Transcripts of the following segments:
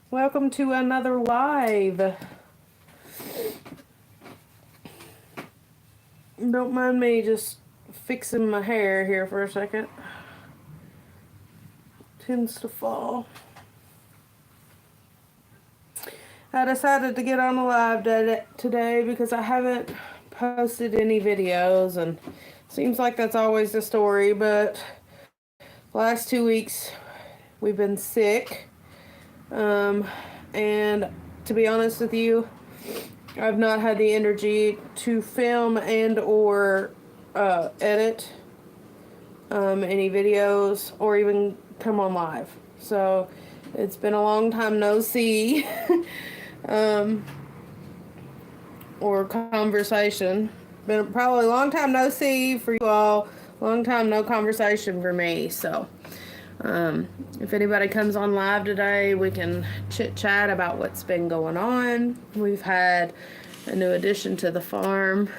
Welcome to another live. Don't mind me just fixing my hair here for a second. Tends to fall. I decided to get on a live today because I haven't posted any videos, and seems like that's always the story, but the last 2 weeks we've been sick. And to be honest with you, I've not had the energy to film and or edit any videos or even come on live. So it's been a long time no see or conversation. Been probably a long time no see for you all, long time no conversation for me. So if anybody comes on live today, we can chit chat about what's been going on. We've had a new addition to the farm.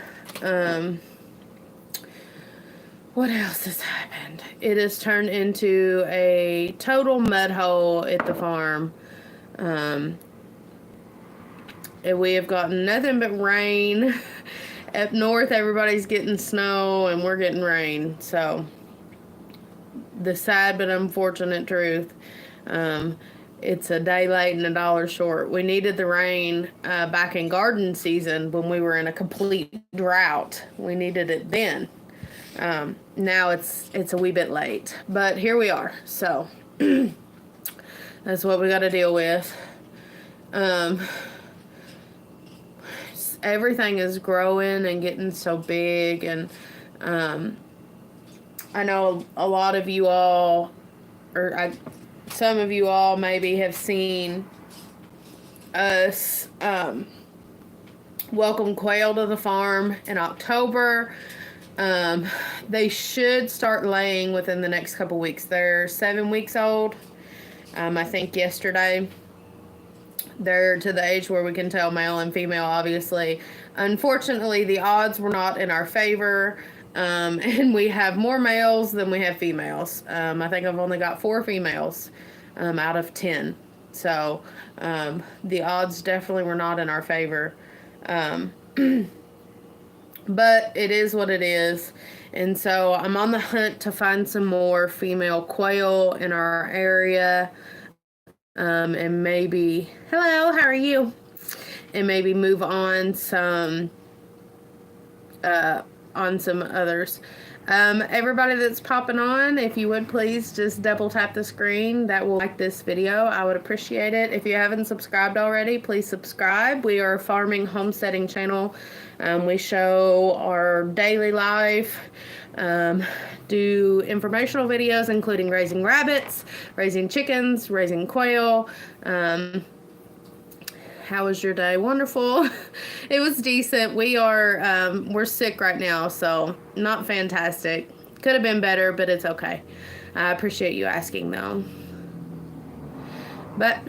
What else has happened? It has turned into a total mud hole at the farm. And we have gotten nothing but rain. Up north, everybody's getting snow and we're getting rain. So the sad but unfortunate truth, it's a day late and a dollar short. We needed the rain back in garden season when we were in a complete drought. We needed it then. Now it's a wee bit late, but here we are. So that's what we got to deal with. Everything is growing and getting so big, and I know a lot of you all, some of you all maybe have seen us welcome quail to the farm in October. They should start laying within the next couple weeks. They're 7 weeks old. I think yesterday. They're to the age where we can tell male and female, obviously. Unfortunately, the odds were not in our favor. And we have more males than we have females. I think I've only got 4 females out of 10. So the odds definitely were not in our favor. But it is what it is. And so I'm on the hunt to find some more female quail in our area. And maybe, hello, how are you? And maybe move on some others. Everybody that's popping on, if you would please just double tap the screen. That will like this video. I would appreciate it. If you haven't subscribed already, please subscribe. We are a farming homesteading channel. We show our daily life, do informational videos including raising rabbits, raising chickens, raising quail. How was your day? Wonderful. It was decent. We're sick right now, so not fantastic. Could have been better, but it's okay. I appreciate you asking, though. But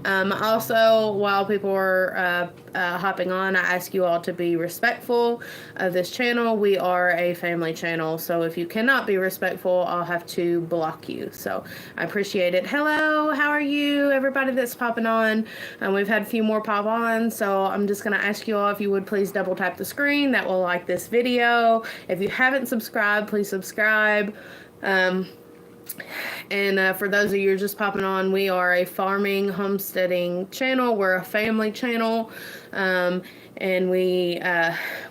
also, while people are hopping on, I ask you all to be respectful of this channel. We are a family channel, so if you cannot be respectful, I'll have to block you. So I appreciate it. Hello, how are you? Everybody that's popping on. We've had a few more pop on, so I'm just going to ask you all if you would please double tap the screen. That will like this video. If you haven't subscribed, please subscribe. And for those of you who are just popping on, we are a farming, homesteading channel. We're a family channel, and we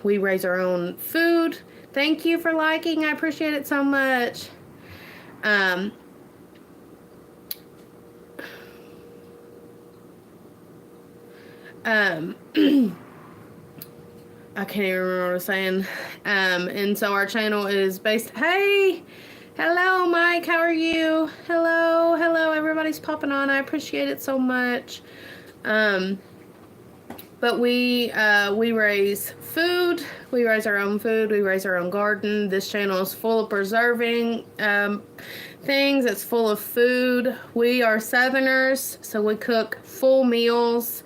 raise our own food. Thank you for liking. I appreciate it so much. I can't even remember what I was saying. And so our channel is based... Hey! Hello, Mike. How are you? Hello. Everybody's popping on. I appreciate it so much. But we raise food. We raise our own food. We raise our own garden. This channel is full of preserving things. It's full of food. We are Southerners, so we cook full meals.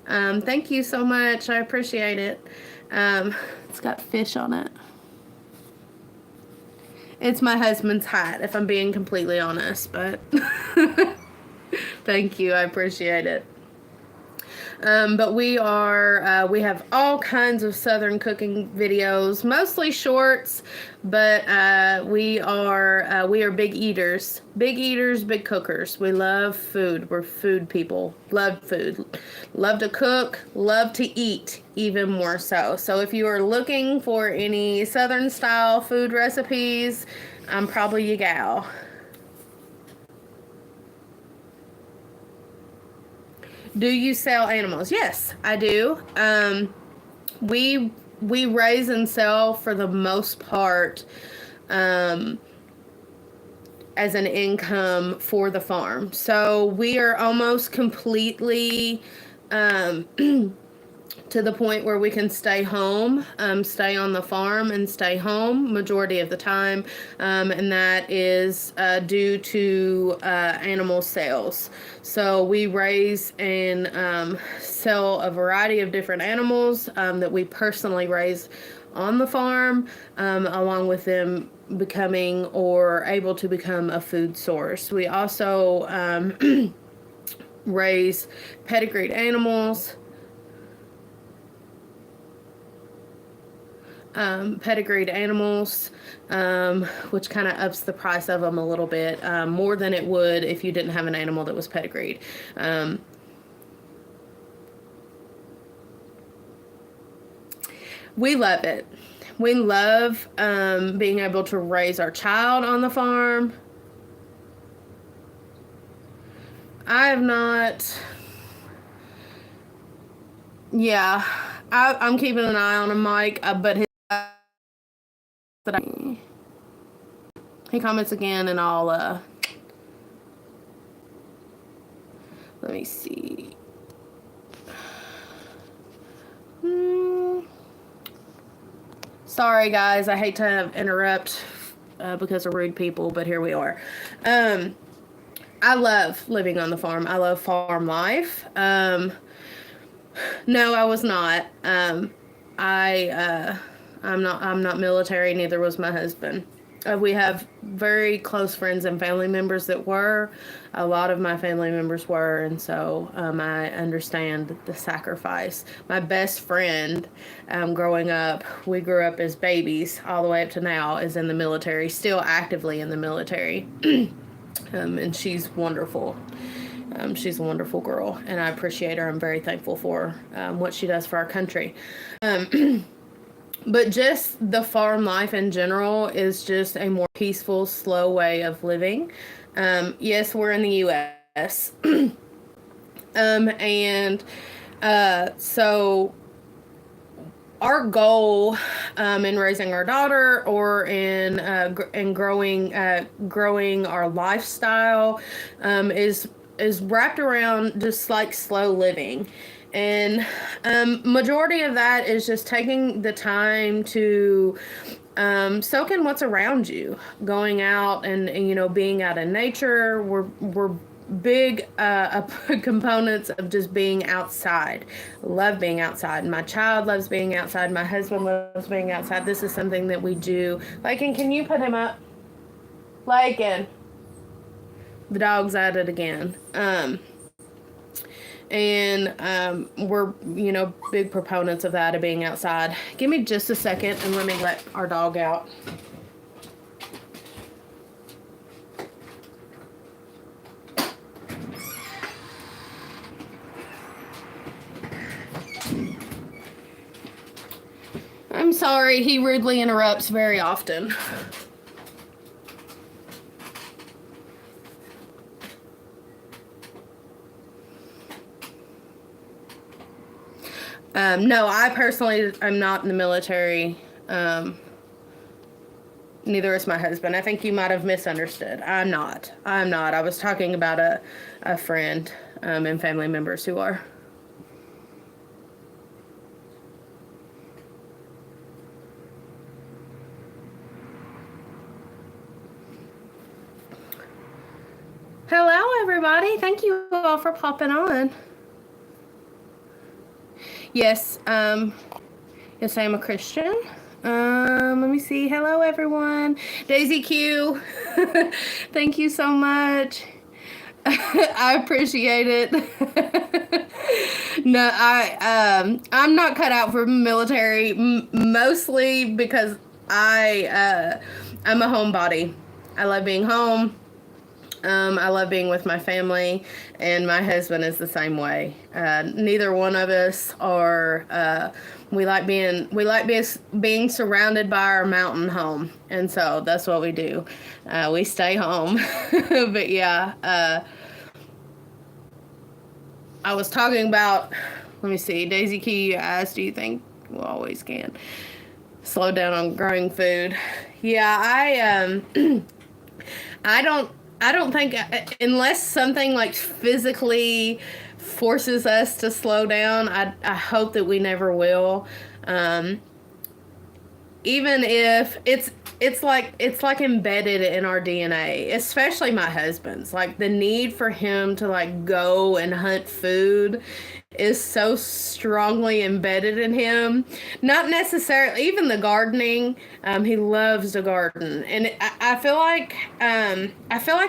Thank you so much. I appreciate it. It's got fish on it. It's my husband's hat, if I'm being completely honest, but thank you. I appreciate it. But we have all kinds of Southern cooking videos, mostly shorts, but we are big eaters, big cookers. We love food. We're food people. Love food. Love to cook. Love to eat even more so. So if you are looking for any Southern style food recipes, I'm probably your gal. Do you sell animals? Yes, I do. We raise and sell for the most part um, as an income for the farm. So we are almost completely um, to the point where we can stay home, stay on the farm and stay home majority of the time, and that is due to animal sales. So we raise and sell a variety of different animals that we personally raise on the farm, along with them becoming or able to become a food source. We also raise pedigreed animals. Pedigreed animals, which kind of ups the price of them a little bit, more than it would if you didn't have an animal that was pedigreed. We love it. We love being able to raise our child on the farm. I have not. Yeah, I'm keeping an eye on him, Mike, but he comments again, and I'll let me see. Sorry guys, I hate to interrupt because of rude people, but here we are. I love living on the farm. I love farm life. No, I was not. I'm not military. Neither was my husband. We have very close friends and family members that were. A lot of my family members were, and so I understand the sacrifice. My best friend, growing up, we grew up as babies all the way up to now, is in the military, still actively in the military, and she's wonderful. She's a wonderful girl, and I appreciate her. I'm very thankful for what she does for our country. But just the farm life in general is just a more peaceful, slow way of living. Yes, we're in the U.S. And so our goal in raising our daughter or in growing our lifestyle is wrapped around just like slow living. And majority of that is just taking the time to soak in what's around you, going out and being out in nature. We're big components of just being outside. Love being outside. My child loves being outside. My husband loves being outside. This is something that we do. Lakin, can you put him up? Lakin. The dog's at it again. And we're big proponents of that, of being outside. Give me just a second and let me let our dog out. I'm sorry, he rudely interrupts very often. No, I personally am not in the military. Neither is my husband. I think you might have misunderstood. I'm not. I was talking about a friend and family members who are. Hello, everybody. Thank you all for popping on. Yes, yes, I am a Christian. Let me see. Hello, everyone. Daisy Q. Thank you so much. I appreciate it. No, I'm not cut out for military, mostly because I'm a homebody. I love being home. I love being with my family, and my husband is the same way. Neither one of us are. We like being surrounded by our mountain home, and so that's what we do. We stay home. But yeah, I was talking about. Let me see, Daisy Key. You asked, do you think we always can slow down on growing food? Yeah, I don't I don't think unless something like physically forces us to slow down, I hope that we never will. Um, Even if it's like embedded in our DNA, especially my husband's. Like the need for him to like go and hunt food is so strongly embedded in him. Not necessarily even the gardening. He loves to garden, and I feel like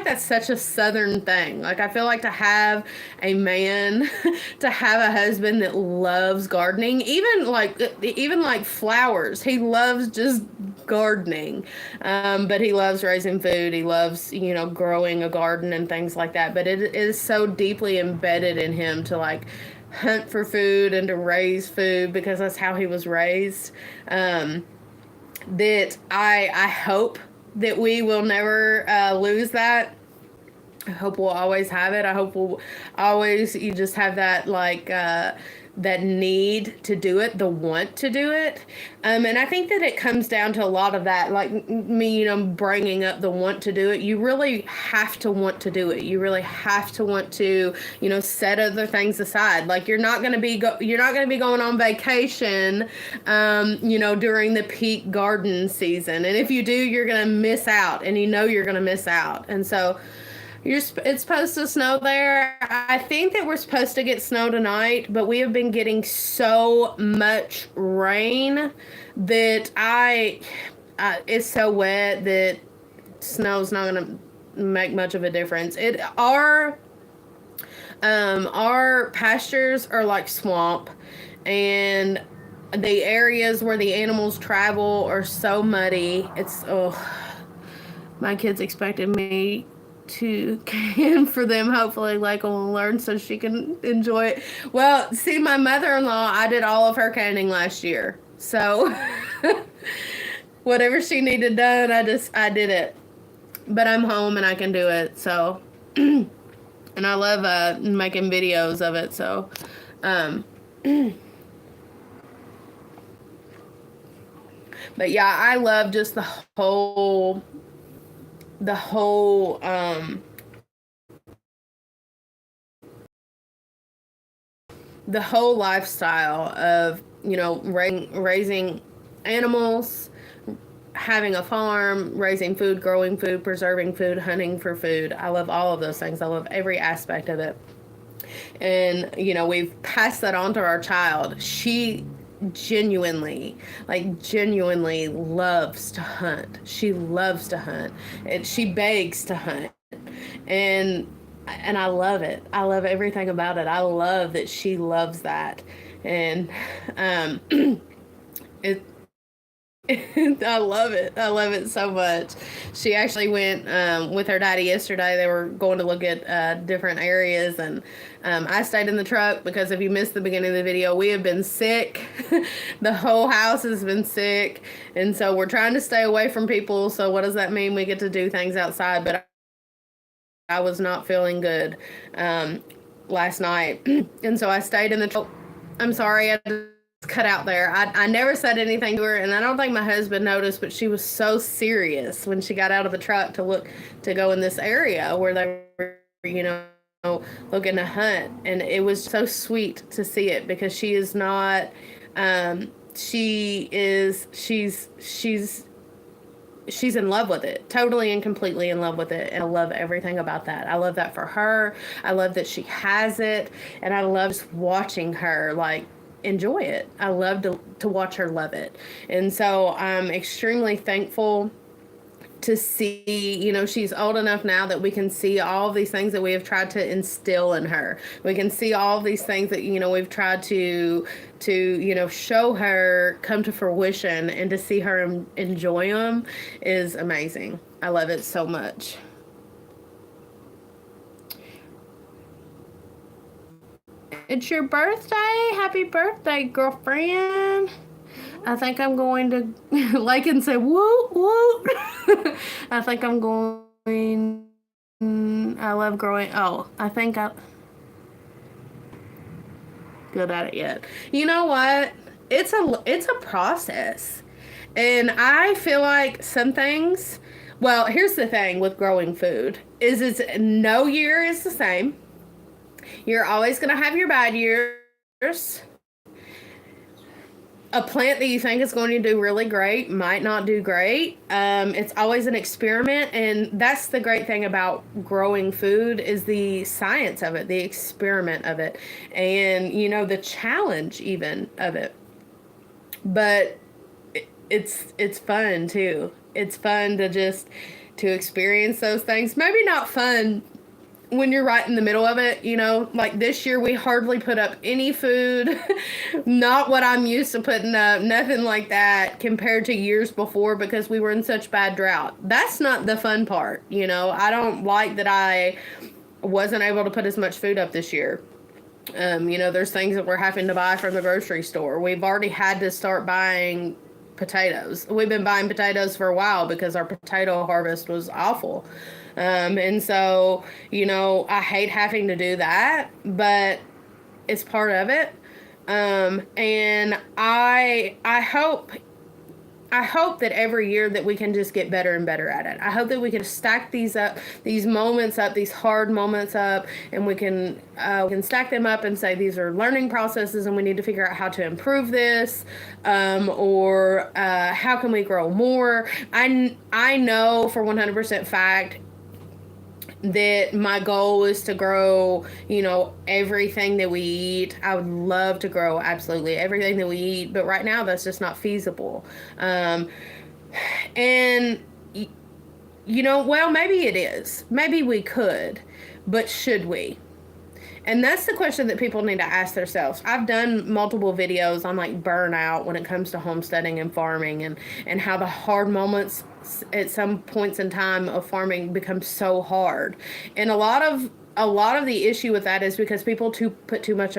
that's such a Southern thing. Like I feel like to have a man, to have a husband that loves gardening, even like flowers. He loves just gardening, but he loves raising food. He loves growing a garden and things like that. But it is so deeply embedded in him to like hunt for food and to raise food because that's how he was raised. That I hope that we will never lose that. I hope we'll always have it. I hope we'll always you just have that like that need to do it, the want to do it. And I think that it comes down to a lot of that, like me, bringing up the want to do it. You really have to want to do it. You really have to want to, set other things aside. Like you're not going to be going on vacation, during the peak garden season. And if you do, you're going to miss out, and you're going to miss out. And so it's supposed to snow there. I think that we're supposed to get snow tonight, but we have been getting so much rain that it's so wet that snow's not going to make much of a difference. Our pastures are like swamp, and the areas where the animals travel are so muddy. My kids expected me to can for them. Hopefully Leica will learn so she can enjoy it. Well, see, my mother-in-law, I did all of her canning last year, so whatever she needed done, I did it. But I'm home and I can do it, so and I love making videos of it, so but yeah, I love just the whole lifestyle of raising animals, having a farm, raising food, growing food, preserving food, hunting for food. I love all of those things. I love every aspect of it. And we've passed that on to our child. She genuinely loves to hunt. She loves to hunt, and she begs to hunt, and I love it. I love everything about it. I love that she loves that. And it I love it. I love it so much. She actually went with her daddy yesterday. They were going to look at different areas, and I stayed in the truck because if you missed the beginning of the video, we have been sick. The whole house has been sick, and so we're trying to stay away from people. So what does that mean? We get to do things outside, but I was not feeling good last night, and so I stayed in the truck. I'm sorry. Cut out there. I never said anything to her, and I don't think my husband noticed, but she was so serious when she got out of the truck to go in this area where they were, looking to hunt. And it was so sweet to see it because she is not, she's in love with it, totally and completely in love with it. And I love everything about that. I love that for her. I love that she has it. And I love just watching her like enjoy it. I love to watch her love it. And so I'm extremely thankful to see, she's old enough now that we can see all of these things that we have tried to instill in her. We can see all of these things that, we've tried to show her come to fruition, and to see her enjoy them is amazing. I love it so much. It's your birthday. Happy birthday, girlfriend. I think I'm going to, like, and say, whoop, whoop. I think I'm going, I love growing. Oh, I think good at it yet. You know what? It's a process. And I feel like some things, well, here's the thing with growing food, is no year is the same. You're always going to have your bad years. A plant that you think is going to do really great might not do great. It's always an experiment, and that's the great thing about growing food is the science of it, the experiment of it, and the challenge even of it. But it's fun too. It's fun to experience those things. Maybe not fun when you're right in the middle of it, like this year we hardly put up any food, not what I'm used to putting up, nothing like that compared to years before, because we were in such bad drought. That's not the fun part. I don't like that I wasn't able to put as much food up this year. There's things that we're having to buy from the grocery store. We've already had to start buying potatoes. We've been buying potatoes for a while because our potato harvest was awful. And so, I hate having to do that, but it's part of it. And I hope that every year that we can just get better and better at it. I hope that we can stack these moments up, these hard moments up, and we can stack them up and say these are learning processes, and we need to figure out how to improve this, or how can we grow more. I know for 100% fact that my goal is to grow, everything that we eat. I would love to grow absolutely everything that we eat, but right now that's just not feasible. And, well, maybe it is. Maybe we could, but should we? And that's the question that people need to ask themselves. I've done multiple videos on burnout when it comes to homesteading and farming, and how the hard moments at some points in time of farming become so hard. And a lot of the issue with that is because people put too much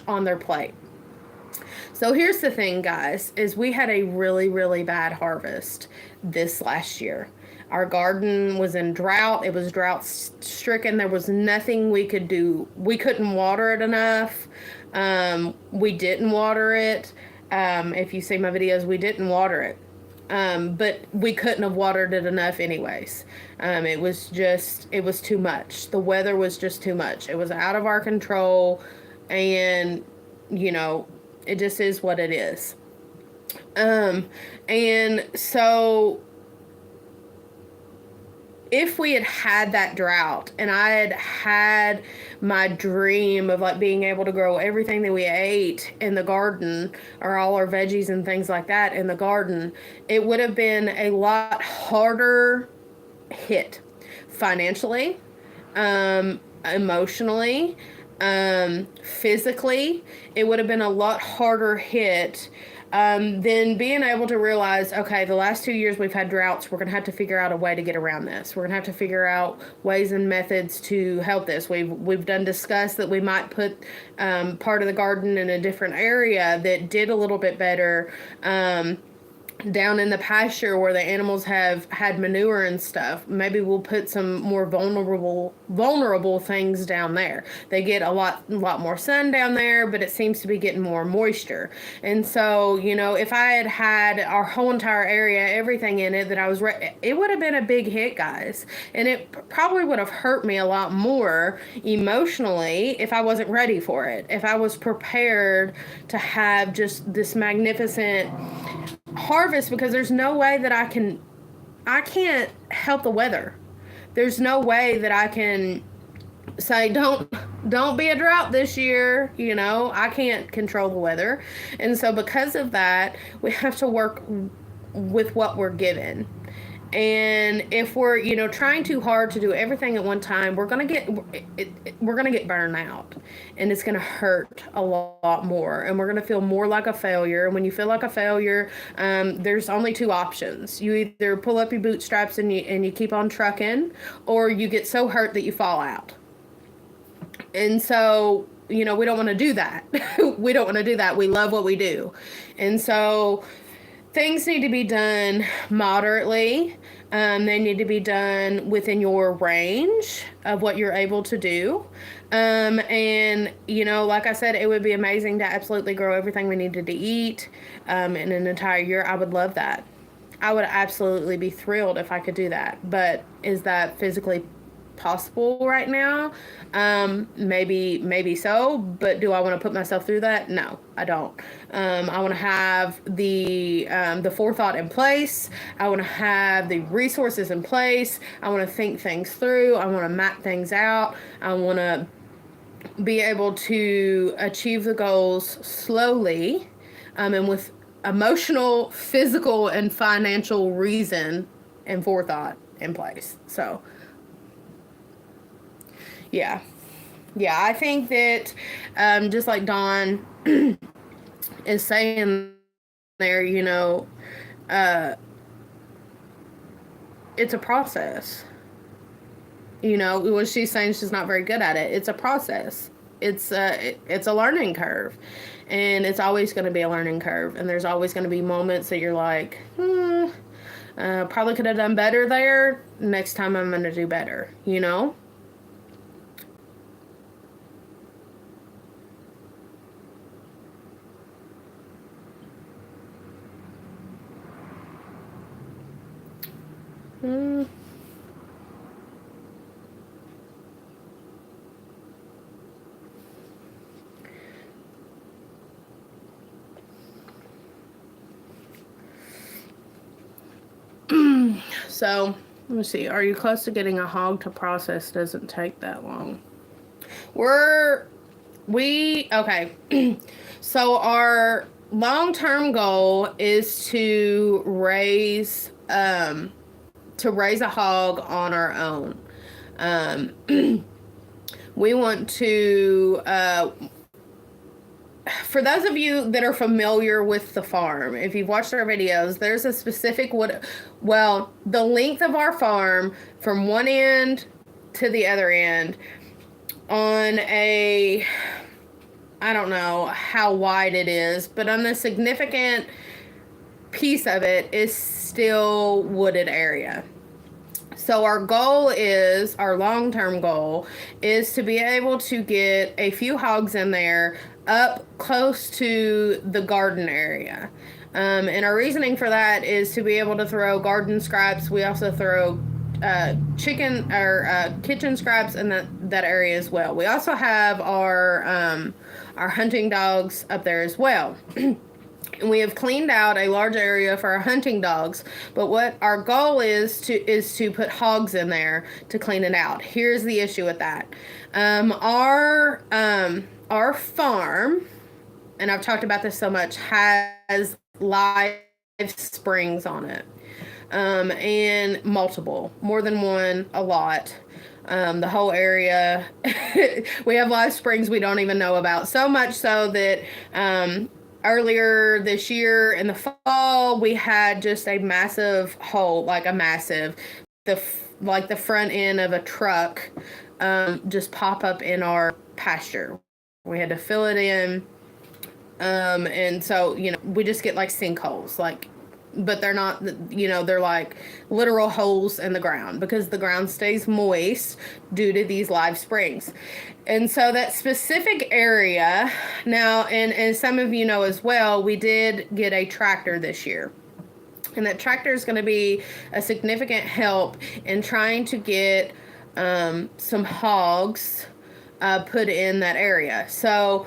on their plate. So here's the thing, guys, is we had a really, really bad harvest this last year. Our garden was in drought. It was drought stricken. There was nothing we could do. We couldn't water it enough. We didn't water it. If you see my videos, we didn't water it. But we couldn't have watered it enough anyways. It was too much. The weather was just too much. It was out of our control, and, it just is what it is. And so if we had that drought, and I had my dream of being able to grow everything that we ate in the garden, or all our veggies and things like that in the garden, it would have been a lot harder hit financially, emotionally, physically. It would have been a lot harder hit. Then being able to realize, okay, the last 2 years we've had droughts. We're going to have to figure out a way to get around this. We're going to have to figure out ways and methods to help this. We've discussed that we might put part of the garden in a different area that did a little bit better. Down in the pasture where the animals have had manure and stuff, maybe we'll put some more vulnerable things down there. They get a lot more sun down there, but it seems to be getting more moisture. And so, if I had our whole entire area, everything in it that I was it would have been a big hit, guys. And it probably would have hurt me a lot more emotionally if I wasn't ready for it. If I was prepared to have just this magnificent harvest, because there's no way that I can't help the weather. There's no way that I can say don't be a drought this year. I can't control the weather. And so because of that, we have to work with what we're given. And if we're, trying too hard to do everything at one time, we're gonna get burned out, and it's gonna hurt a lot more, and we're gonna feel more like a failure. And when you feel like a failure, there's only two options: you either pull up your bootstraps and you keep on trucking, or you get so hurt that you fall out. And so, we don't want to do that. We don't want to do that. We love what we do, and so things need to be done moderately. They need to be done within your range of what you're able to do. And, like I said, it would be amazing to absolutely grow everything we needed to eat in an entire year. I would love that. I would absolutely be thrilled if I could do that. But is that physically possible right now? Maybe so, but do I want to put myself through that? No, I don't. I want to have the forethought in place. I want to have the resources in place. I want to think things through. I want to map things out. I want to be able to achieve the goals slowly, and with emotional, physical, and financial reason and forethought in place. So yeah. Yeah, I think that just like Dawn is saying there, it's a process. What she's saying, she's not very good at it. It's a process. It's a learning curve, and it's always going to be a learning curve. And there's always going to be moments that you're like, probably could have done better there. Next time I'm going to do better, Mm. So, let me see. Are you close to getting a hog to process? Doesn't take that long. Okay. So our long-term goal is to raise a hog on our own. We want to, for those of you that are familiar with the farm, if you've watched our videos, there's a specific the length of our farm from one end to the other end on I don't know how wide it is, but on a significant piece of it is still wooded area. So our long-term goal is to be able to get a few hogs in there up close to the garden area. And our reasoning for that is to be able to throw garden scraps. We also throw chicken or kitchen scraps in that area as well. We also have our hunting dogs up there as well. And we have cleaned out a large area for our hunting dogs, but what our goal is to put hogs in there to clean it out. Here's the issue with that. Our farm, and I've talked about this so much, has live springs on it. And more than one, a lot. The whole area, we have live springs we don't even know about. So much so that earlier this year in the fall, we had just a massive hole, the front end of a truck, just pop up in our pasture. We had to fill it in. And so, we just get like sinkholes, but they're not, they're like literal holes in the ground because the ground stays moist due to these live springs. And so that specific area now, and some of you know as well, we did get a tractor this year. And that tractor is going to be a significant help in trying to get some hogs put in that area. So,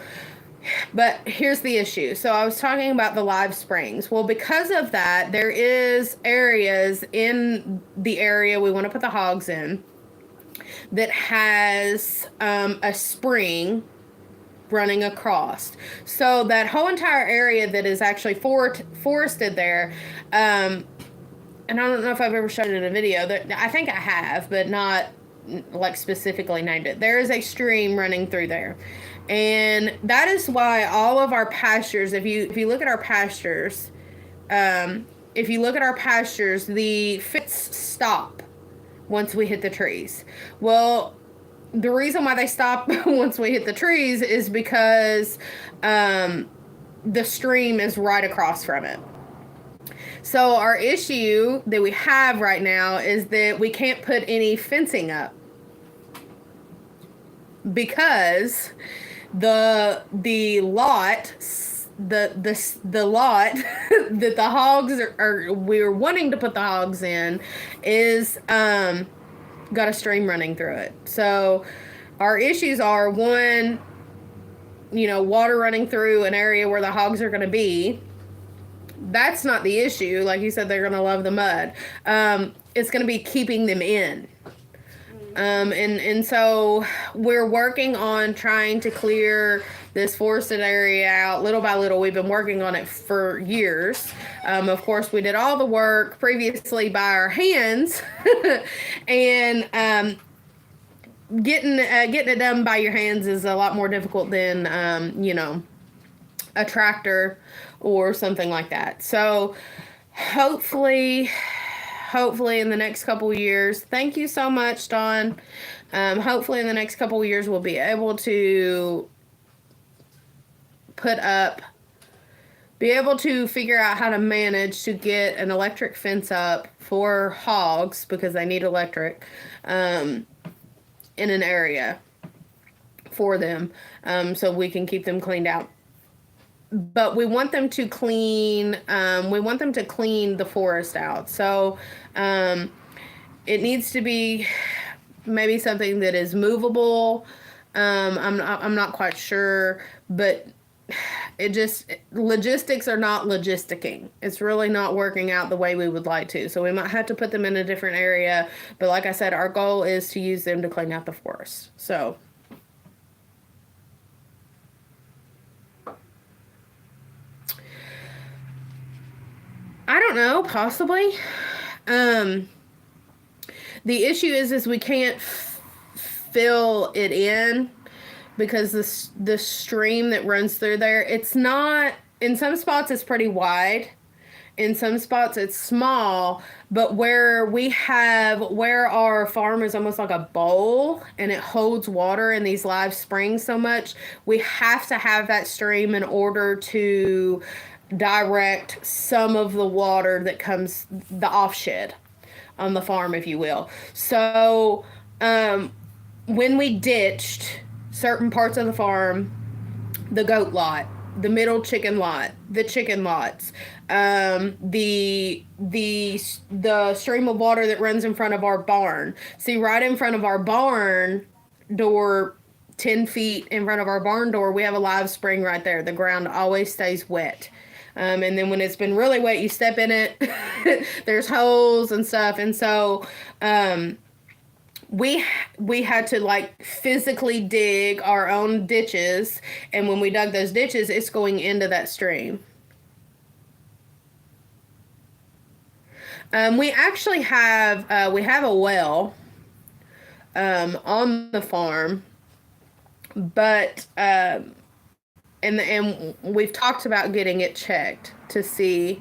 but here's the issue. So I was talking about the live springs. Well, because of that, there is areas in the area we want to put the hogs in that has a spring running across. So that whole entire area that is actually forested there, and I don't know if I've ever shown it in a video. I think I have, but not like specifically named it. There is a stream running through there. And that is why all of our pastures, if you look at our pastures, the fits stop once we hit the trees. Well, the reason why they stop once we hit the trees is because the stream is right across from it. So our issue that we have right now is that we can't put any fencing up because the lot that the hogs are we're wanting to put the hogs in is got a stream running through it. So our issues are, one, water running through an area where the hogs are going to be. That's not the issue. Like you said, they're going to love the mud. It's going to be keeping them in. And so we're working on trying to clear this forested area out little by little. We've been working on it for years. Of course, we did all the work previously by our hands, and getting it done by your hands is a lot more difficult than a tractor or something like that. So hopefully in the next couple of years, thank you so much, Dawn. Hopefully in the next couple of years, we'll be able to figure out how to manage to get an electric fence up for hogs, because they need electric, in an area for them, so we can keep them cleaned out. But we want them to clean the forest out. So it needs to be maybe something that is movable. I'm not quite sure, but logistics are not logisticking. It's really not working out the way we would like to. So we might have to put them in a different area. But like I said, our goal is to use them to clean out the forest. So I don't know, possibly. The issue is we can't fill it in, because the stream that runs through there, it's not, in some spots it's pretty wide, in some spots it's small, but where our farm is almost like a bowl and it holds water in these live springs so much, we have to have that stream in order to direct some of the water that comes, the offshed on the farm, if you will. So when we ditched certain parts of the farm, the goat lot, the middle chicken lot, the chicken lots, the stream of water that runs in front of our barn. See, right in front of our barn door, 10 feet in front of our barn door, we have a live spring right there. The ground always stays wet. And then when it's been really wet, you step in it, there's holes and stuff. And so we had to physically dig our own ditches. And when we dug those ditches, it's going into that stream. We actually have a well on the farm, but and we've talked about getting it checked to see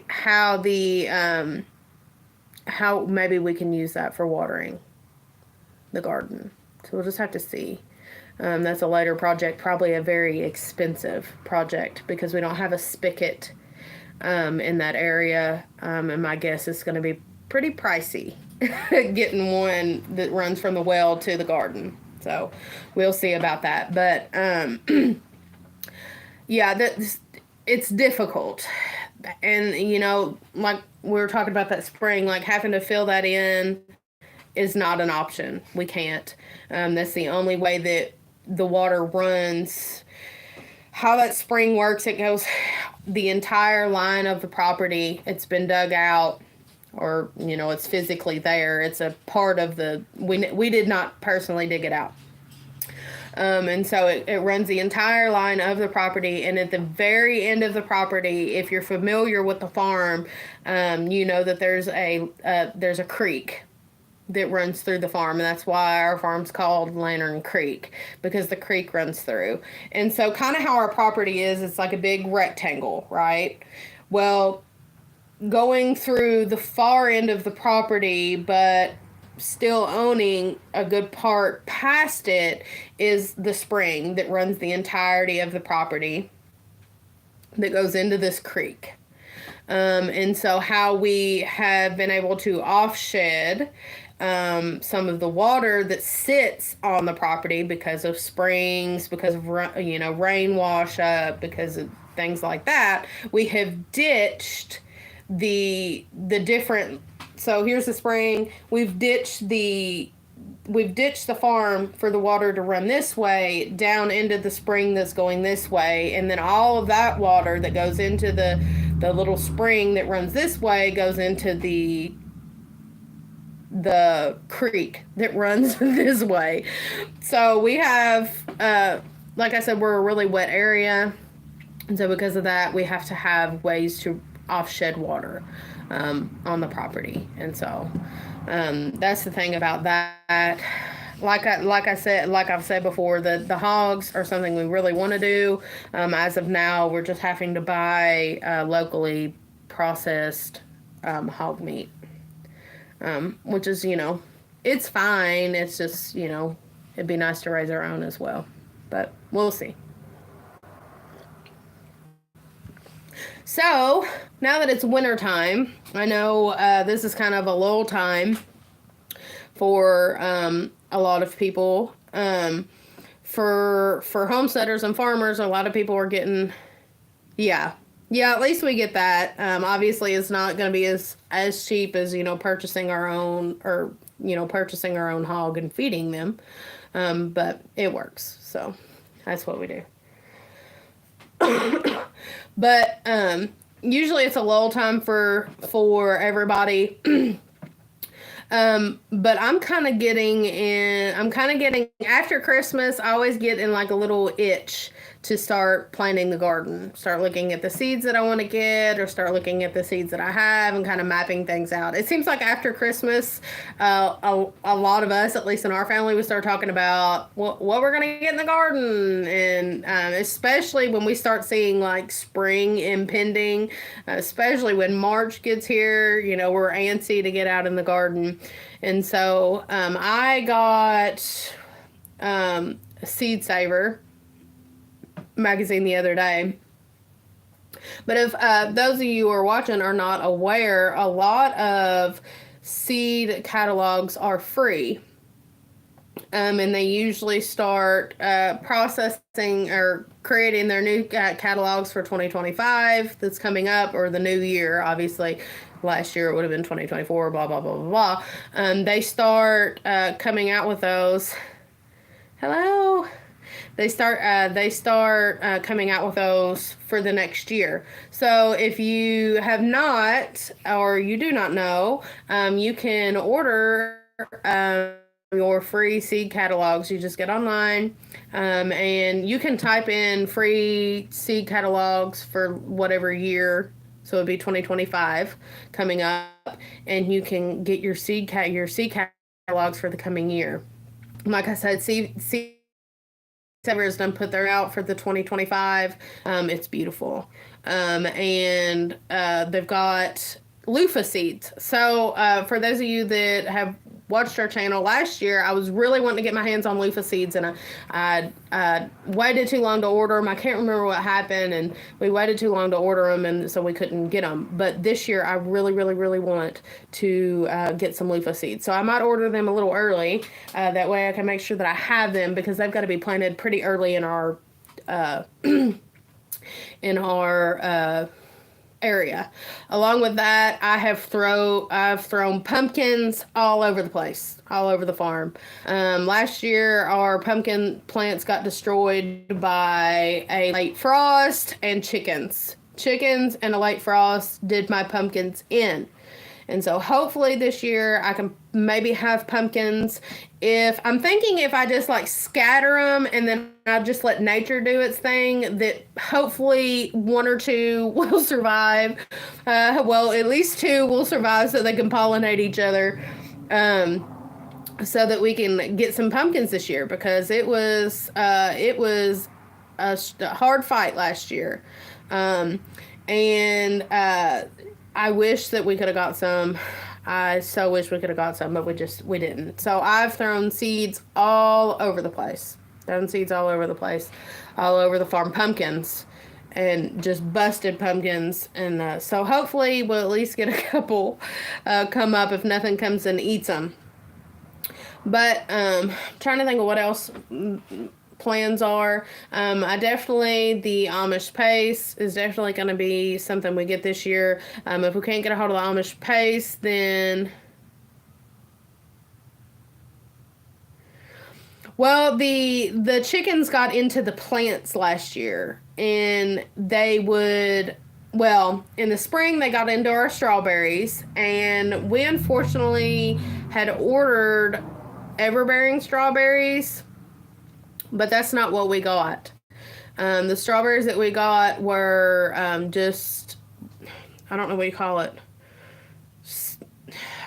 how how maybe we can use that for watering the garden. So we'll just have to see. That's a later project, probably a very expensive project, because we don't have a spigot in that area, and my guess is going to be pretty pricey getting one that runs from the well to the garden. So we'll see about that. But yeah, it's difficult. And, like we were talking about that spring, having to fill that in is not an option. We can't. That's the only way that the water runs. How that spring works, it goes the entire line of the property. It's been dug out, or it's physically there. It's a part of we did not personally dig it out, And so it runs the entire line of the property. And at the very end of the property, if you're familiar with the farm, you know that there's a creek that runs through the farm, and that's why our farm's called Lantern Creek, because the creek runs through. And so kind of how our property is, it's like a big rectangle, right? Well, going through the far end of the property, but still owning a good part past it, is the spring that runs the entirety of the property that goes into this creek. And so how we have been able to offshed some of the water that sits on the property because of springs, because of rain wash up, because of things like that, we have ditched the different. So here's the spring. We've ditched the farm for the water to run this way down into the spring that's going this way, and then all of that water that goes into the little spring that runs this way goes into the creek that runs this way. So we have, like I said, we're a really wet area, and so because of that, we have to have ways to offshed water on the property. And so that's the thing about that. Like I've said before, the hogs are something we really want to do. As of now, we're just having to buy locally processed hog meat, which is, it's fine. It's just, it'd be nice to raise our own as well, but we'll see. So now that it's winter time, I know this is kind of a lull time for a lot of people. For homesteaders and farmers, a lot of people are getting, yeah, at least we get that. Obviously, it's not going to be as cheap as purchasing our own, or purchasing our own hog and feeding them, but it works. So that's what we do. But usually it's a lull time for everybody. But I'm kind of getting after Christmas, I always get in like a little itch to start planting the garden, start looking at the seeds that I want to get, or start looking at the seeds that I have and kind of mapping things out. It seems like after Christmas, a lot of us, at least in our family, we start talking about what we're going to get in the garden. And especially when we start seeing like spring impending, especially when March gets here, we're antsy to get out in the garden. And so I got a Seed Saver magazine the other day. But if those of you who are watching are not aware, a lot of seed catalogs are free. And they usually start processing or creating their new catalogs for 2025 that's coming up, or the new year, obviously. Last year it would have been 2024, blah, blah, blah, blah, blah. They start coming out with those. Hello? They start coming out with those for the next year. So if you have not, or you do not know, you can order your free seed catalogs. You just get online, and you can type in free seed catalogs for whatever year. So it'd be 2025 coming up, and you can get your seed catalogs for the coming year. Like I said, Seed Saver has done put their out for the 2025. It's beautiful. And they've got loofah seeds. So for those of you that have watched our channel last year, I was really wanting to get my hands on loofah seeds, and I waited too long to order them. I can't remember what happened, and we waited too long to order them, and so we couldn't get them. But this year, I really, really, really want to get some loofah seeds. So I might order them a little early. That way I can make sure that I have them, because they've got to be planted pretty early in our area. Along with that, I've thrown pumpkins all over the place, all over the farm. Last year, our pumpkin plants got destroyed by a late frost and chickens. Chickens and a late frost did my pumpkins in. And so hopefully this year I can maybe have pumpkins. If I'm thinking if I just like scatter them and then I just let nature do its thing, that hopefully one or two will survive. Well, at least two will survive so they can pollinate each other. So that we can get some pumpkins this year, because it was a hard fight last year. And I wish that we could have got some. I so wish we could have got some, but we didn't. So I've thrown seeds all over the place. Thrown seeds all over the place, all over the farm, pumpkins, and just busted pumpkins. And so hopefully we'll at least get a couple come up if nothing comes and eats them. But trying to think of what else plans are. I definitely, the Amish Pace is definitely going to be something we get this year. If we can't get a hold of the Amish Pace, then... Well, the chickens got into the plants last year, and they would... Well, in the spring, they got into our strawberries, and we unfortunately had ordered everbearing strawberries, but that's not what we got. The strawberries that we got were just, I don't know what you call it.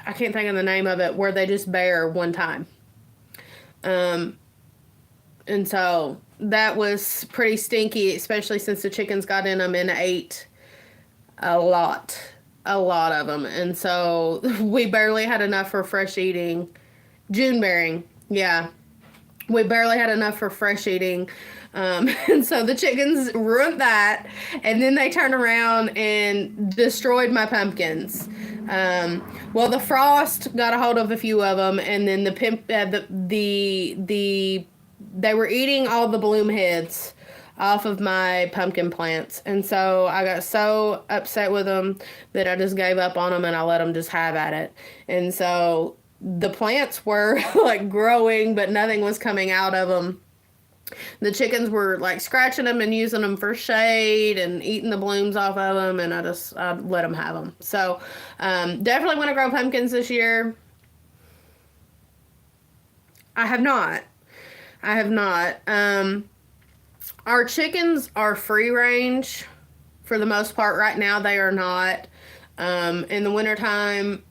I can't think of the name of it, where they just bear one time. And so that was pretty stinky, especially since the chickens got in them and ate a lot of them. And so we barely had enough for fresh eating. June bearing, yeah. We barely had enough for fresh eating. And so the chickens ruined that. And then they turned around and destroyed my pumpkins. Well, the frost got a hold of a few of them. And then they were eating all the bloom heads off of my pumpkin plants. And so I got so upset with them that I just gave up on them and I let them just have at it. And so the plants were like growing, but nothing was coming out of them. The chickens were like scratching them and using them for shade and eating the blooms off of them, and I let them have them. So definitely want to grow pumpkins this year. I have not. Our chickens are free range for the most part right now. They are not. In the wintertime,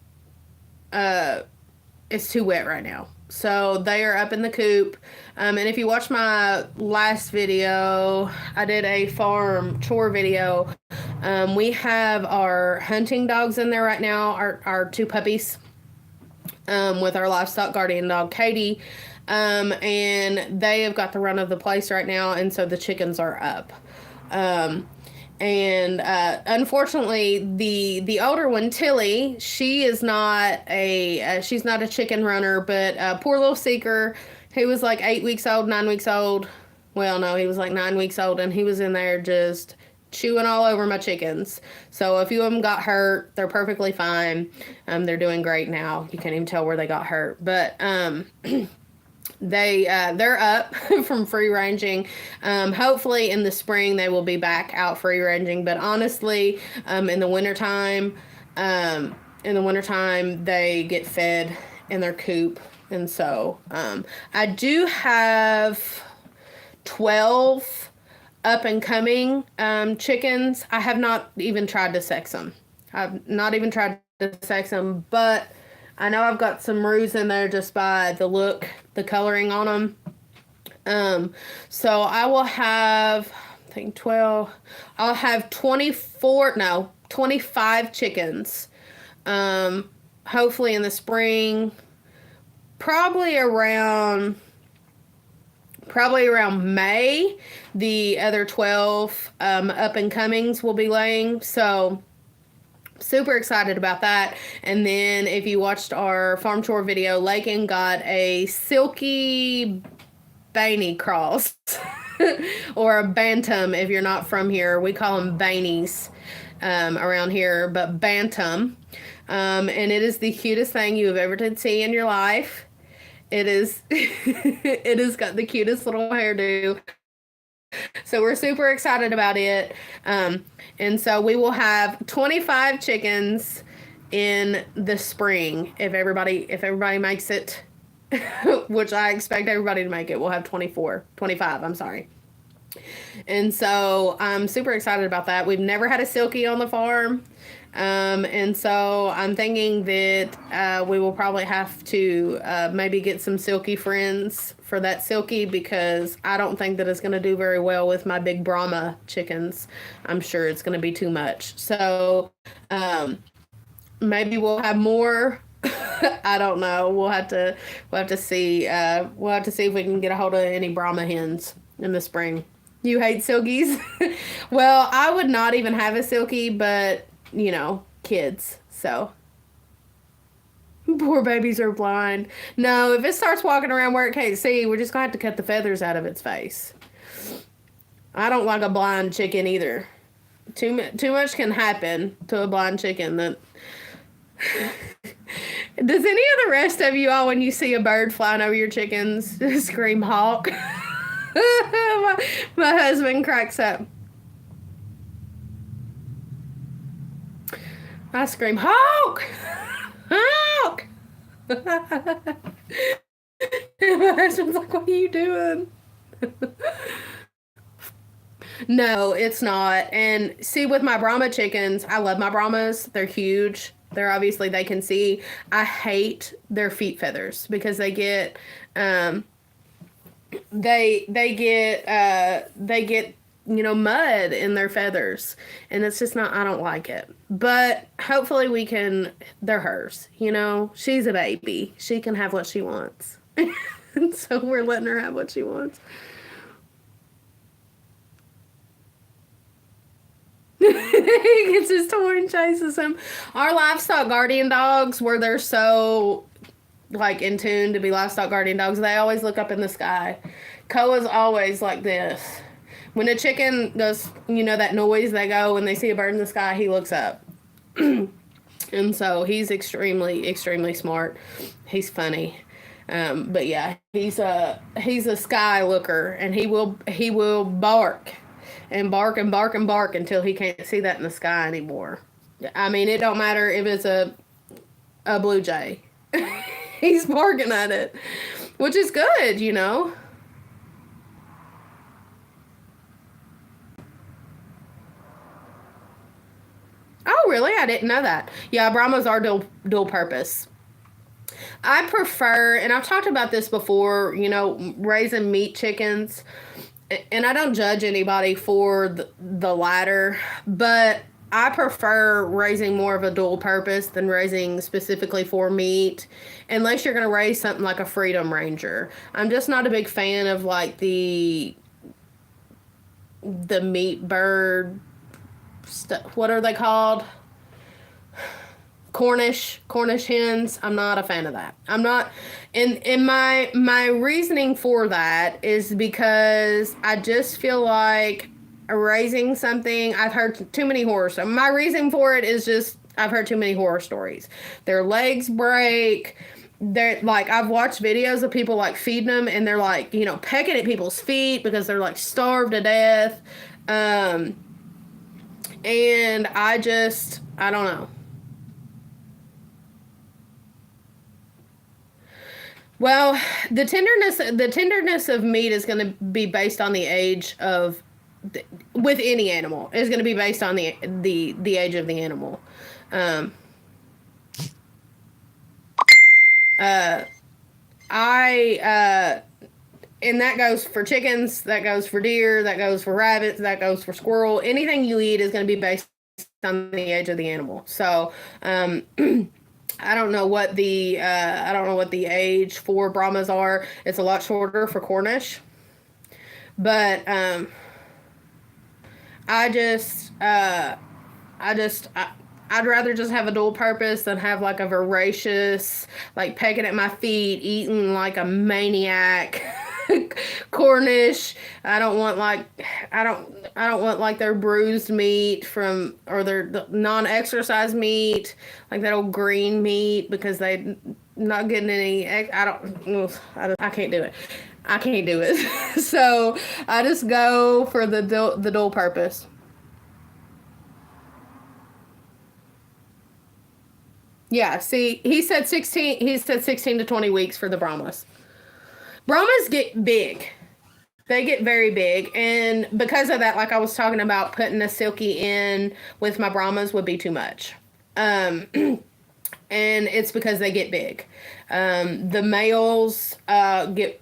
it's too wet right now. So they are up in the coop. And if you watch my last video, I did a farm chore video. We have our hunting dogs in there right now, our two puppies, with our livestock guardian dog, Katie. And they have got the run of the place right now, and so the chickens are up. Unfortunately, the older one, Tilly, she is not she's not a chicken runner, but poor little Seeker, he was like 9 weeks old. Well, no, he was like 9 weeks old, and he was in there just chewing all over my chickens. So a few of them got hurt. They're perfectly fine. They're doing great now. You can't even tell where they got hurt, but they're up from free ranging. Hopefully in the spring they will be back out free ranging, but honestly, in the wintertime they get fed in their coop. And so I do have 12 up and coming chickens. I have not even tried to sex them. I've not even tried to sex them, but I know I've got some roos in there just by the look, the coloring on them. So I will have, I think 12, I'll have 25 chickens. Hopefully in the spring, probably around May, the other 12 up and comings will be laying. So super excited about that. And then if you watched our farm chore video, Lakin got a silky Baney cross or a bantam if you're not from here. We call them Banies around here, but bantam. And it is the cutest thing you have ever did see in your life. It is it has got the cutest little hairdo. So we're super excited about it. And so we will have 25 chickens in the spring. If everybody makes it, which I expect everybody to make it, we'll have 25, I'm sorry. And so I'm super excited about that. We've never had a silkie on the farm. And so I'm thinking that we will probably have to maybe get some silkie friends for that silkie, because I don't think that it's going to do very well with my big Brahma chickens. I'm sure it's going to be too much. So um, maybe we'll have more. I don't know. We'll have to see. We'll have to see if we can get a hold of any Brahma hens in the spring. You hate silkies? Well, I would not even have a silkie, but kids. So poor babies are blind. No, if it starts walking around where it can't see, we're just gonna have to cut the feathers out of its face. I don't like a blind chicken either. Too much can happen to a blind chicken. That does any of the rest of you all, when you see a bird flying over your chickens, scream hawk? my husband cracks up. I scream hawk, hawk. And my husband's like, "What are you doing?" No, it's not. And see, with my Brahma chickens, I love my Brahmas. They're huge. They can see. I hate their feet feathers because um they get mud in their feathers, and it's just not, I don't like it. But hopefully they're hers. She's a baby. She can have what she wants. And so we're letting her have what she wants. He gets his toy and chases him. Our livestock guardian dogs, where they're so like in tune to be livestock guardian dogs, they always look up in the sky. Koa's always like this. When a chicken does, that noise they go when they see a bird in the sky, he looks up. And so he's extremely, extremely smart. He's funny. But yeah, he's a sky looker, and he will bark and bark and bark and bark until he can't see that in the sky anymore. I mean, it don't matter if it's a blue jay. He's barking at it, which is good. Oh, really? I didn't know that. Yeah, Brahmas are dual purpose. I prefer, and I've talked about this before, raising meat chickens, and I don't judge anybody for the latter, but I prefer raising more of a dual purpose than raising specifically for meat, unless you're going to raise something like a Freedom Ranger. I'm just not a big fan of like the meat bird stuff. What are they called? Cornish hens. I'm not a fan of that. I'm not, and my reasoning for that is because I just feel like raising something. I've heard too many horror stories. My reason for it is just I've heard too many horror stories. Their legs break. They're like, I've watched videos of people like feeding them, and they're like, pecking at people's feet because they're like starved to death. And I don't know. Well, the tenderness of meat is going to be based on the age of, with any animal, is going to be based on the age of the animal. Um, uh, I and that goes for chickens, that goes for deer, that goes for rabbits, that goes for squirrel. Anything you eat is going to be based on the age of the animal. So, I don't know what the age for Brahmas are. It's a lot shorter for Cornish, but I just I'd rather just have a dual purpose than have like a voracious, like pecking at my feet, eating like a maniac. Cornish. I don't want like their bruised meat from, or their non-exercise meat, like that old green meat, because they not getting any. I can't do it. I can't do it. So I just go for the dual purpose. Yeah, see, he said 16 to 20 weeks for the Brahmas. Brahmas get big. They get very big, and because of that, like I was talking about, putting a silky in with my Brahmas would be too much. Um, and it's because they get big. The males get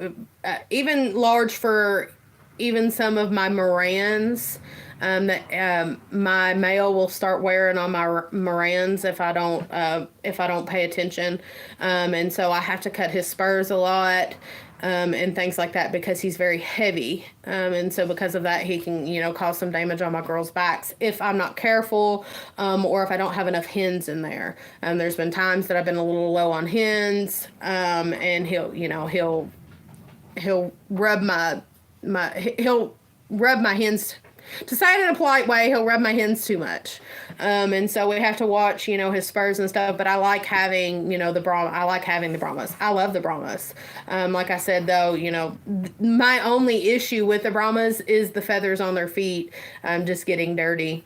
even large for even some of my Morans. That my male will start wearing on my Morans if I don't pay attention, and so I have to cut his spurs a lot. And things like that because he's very heavy. And so because of that, he can, cause some damage on my girls' backs if I'm not careful, or if I don't have enough hens in there. There's been times that I've been a little low on hens, and he'll rub he'll rub my hens. To say it in a polite way, he'll rub my hens too much. And so we have to watch, his spurs and stuff. But I like having, the Brahma. I like having the Brahmas. I love the Brahmas. Like I said, though, my only issue with the Brahmas is the feathers on their feet just getting dirty.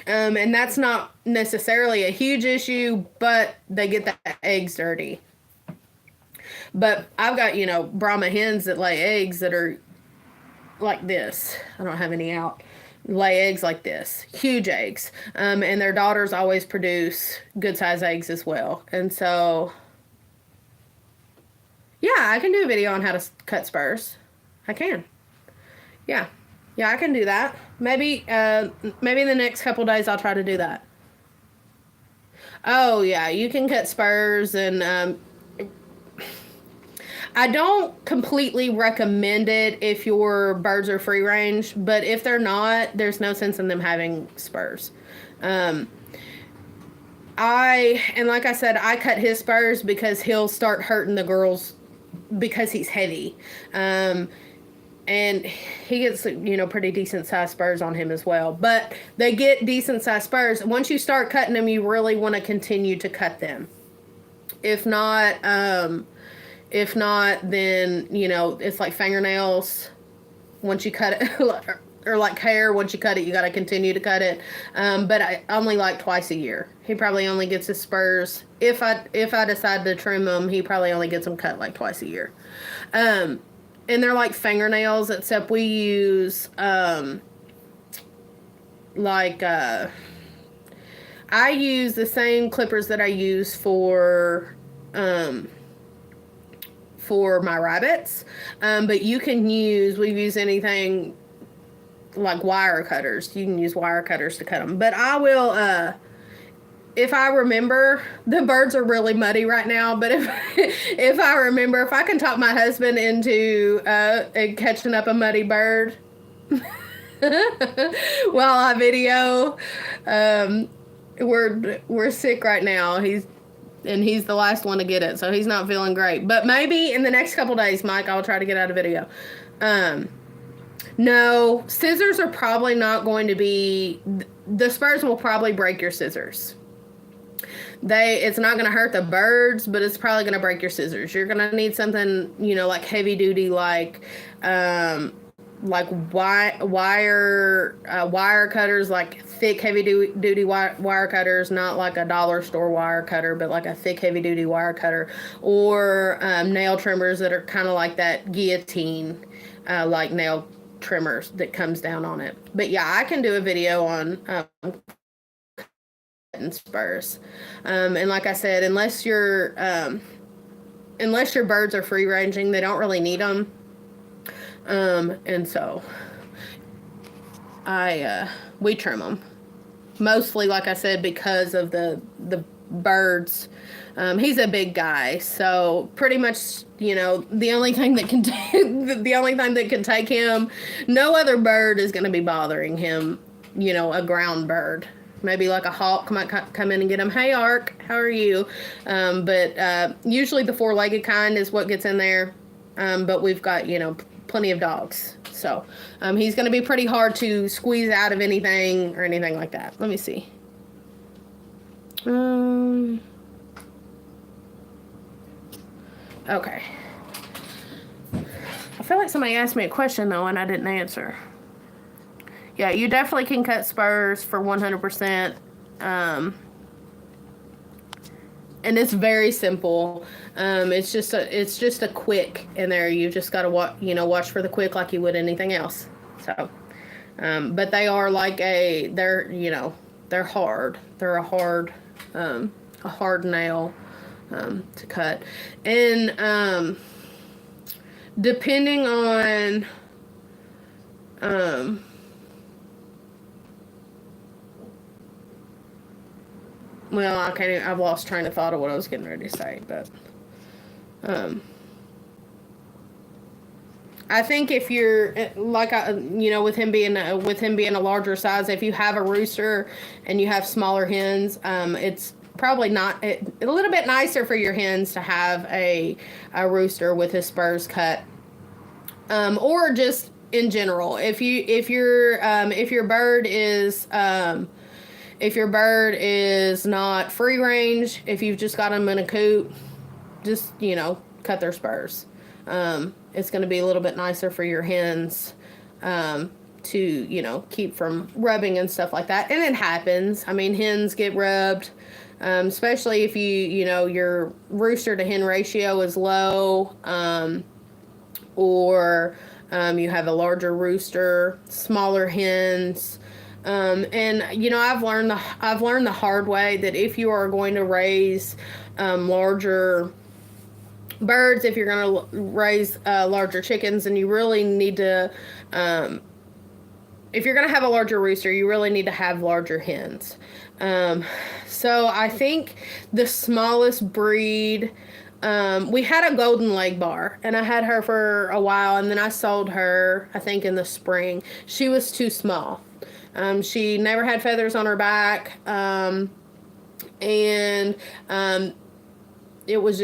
And that's not necessarily a huge issue, but they get the eggs dirty. But I've got, Brahma hens that lay eggs that are like this. I don't have any out. Lay eggs like this, huge eggs, and their daughters always produce good size eggs as well. And so, yeah, I can do a video on how to cut spurs. I can. Yeah, I can do that. Maybe in the next couple days I'll try to do that. Oh yeah, you can cut spurs, and I don't completely recommend it if your birds are free range, but if they're not, there's no sense in them having spurs. And like I said, I cut his spurs because he'll start hurting the girls because he's heavy. And he gets, pretty decent sized spurs on him as well. But they get decent sized spurs. Once you start cutting them, you really want to continue to cut them. If not, then, it's like fingernails. Once you cut it, or like hair, once you cut it, you got to continue to cut it. But I only like twice a year. He probably only gets his spurs. If I decide to trim them, he probably only gets them cut like twice a year. And they're like fingernails, except we use, I use the same clippers that I use for my rabbits, but we've used anything like wire cutters. You can use wire cutters to cut them. But I will, if I remember, the birds are really muddy right now, but if I remember, if I can talk my husband into catching up a muddy bird while I video, we're sick right now. He's the last one to get it, so he's not feeling great. But maybe in the next couple days, Mike, I'll try to get out a video. No, scissors are probably not going to be... The spurs will probably break your scissors. It's not going to hurt the birds, but it's probably going to break your scissors. You're going to need something, like heavy duty, like wire cutters, like thick heavy duty wire cutters, not like a dollar store wire cutter, but like a thick heavy duty wire cutter, or nail trimmers that are kind of like that guillotine like nail trimmers that comes down on it. But yeah, I can do a video on cutting spurs, and like I said, unless your birds are free ranging, they don't really need them. And so we trim them mostly, like I said, because of the birds. He's a big guy, so pretty much, the only thing that can take him, no other bird is going to be bothering him. A ground bird, maybe like a hawk might come in and get him. Hey, Ark, how are you? But usually the four-legged kind is what gets in there. But we've got, plenty of dogs. So he's going to be pretty hard to squeeze out of anything or anything like that. Let me see. Okay. I feel like somebody asked me a question, though, and I didn't answer. Yeah, you definitely can cut spurs for 100%. and it's very simple. It's just a quick in there. You just got to watch for the quick like you would anything else. So, but they are like they're hard. They're a hard nail to cut, and depending on um, well, I can't. I've lost train of thought of what I was getting ready to say, but um, I think if you're like with him being a larger size, if you have a rooster and you have smaller hens, it's probably not a little bit nicer for your hens to have a rooster with his spurs cut, or just in general. If your bird is if your bird is not free range, if you've just got them in a coop, just cut their spurs. It's going to be a little bit nicer for your hens to keep from rubbing and stuff like that. And it happens. I mean, hens get rubbed, especially if your rooster to hen ratio is low, or you have a larger rooster, smaller hens. And I've learned the hard way that if you are going to raise larger birds, if you're going to raise larger chickens, and you really need to, if you're going to have a larger rooster, you really need to have larger hens. So I think the smallest breed, we had a golden leg bar, and I had her for a while, and then I sold her, I think in the spring. She was too small. She never had feathers on her back, and she was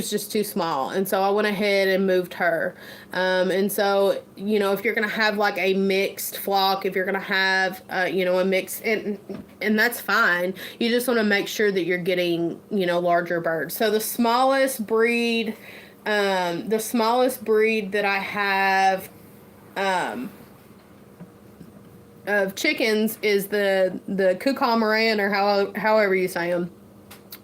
just too small, and so I went ahead and moved her. And so if you're gonna have like a mixed flock, if you're gonna have a mix, and that's fine. You just want to make sure that you're getting larger birds. So the smallest breed that I have of chickens is the Kuka Moran, or however you say them.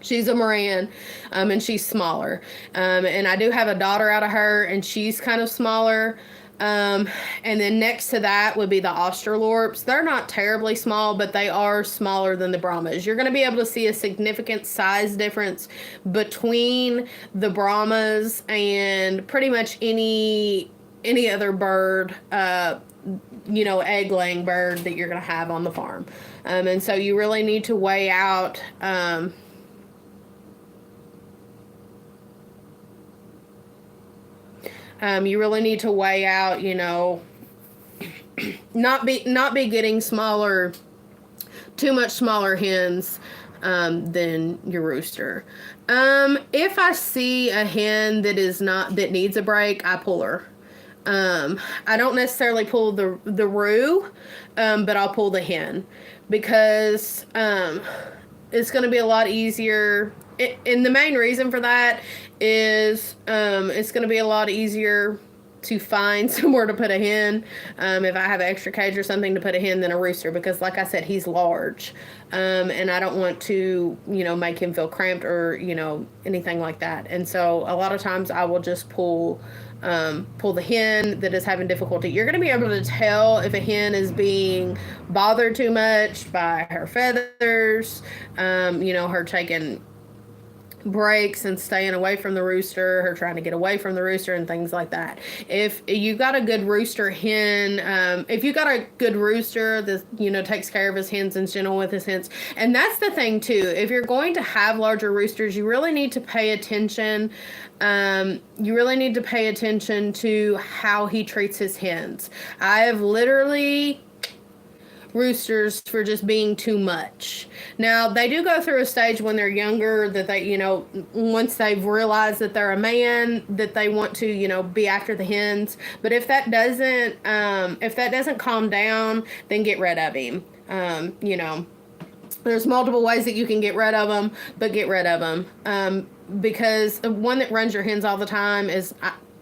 She's a Moran, and she's smaller. And I do have a daughter out of her, and she's kind of smaller. And then next to that would be the Australorps. They're not terribly small, but they are smaller than the Brahmas. You're going to be able to see a significant size difference between the Brahmas and pretty much any other bird, egg-laying bird that you're going to have on the farm. And so you really need to weigh out... you really need to weigh out, not be getting too much smaller hens than your rooster. If I see a hen that needs a break, I pull her. I don't necessarily pull the roux, but I'll pull the hen, because it's going to be a lot easier. And the main reason for that is it's going to be a lot easier to find somewhere to put a hen, if I have an extra cage or something to put a hen, than a rooster, because like I said, he's large, and I don't want to make him feel cramped or anything like that. And so a lot of times I will just pull the hen that is having difficulty. You're going to be able to tell if a hen is being bothered too much by her feathers, her taking breaks and staying away from the rooster, her trying to get away from the rooster and things like that. If you got a good rooster hen, if you got a good rooster that takes care of his hens and is gentle with his hens, and that's the thing too, if you're going to have larger roosters, you really need to pay attention. You really need to pay attention to how he treats his hens. I have literally roosters for just being too much. Now, they do go through a stage when they're younger that they, once they've realized that they're a man, that they want to, be after the hens. But if that doesn't calm down, then get rid of him. There's multiple ways that you can get rid of them, but get rid of them. Because the one that runs your hens all the time is,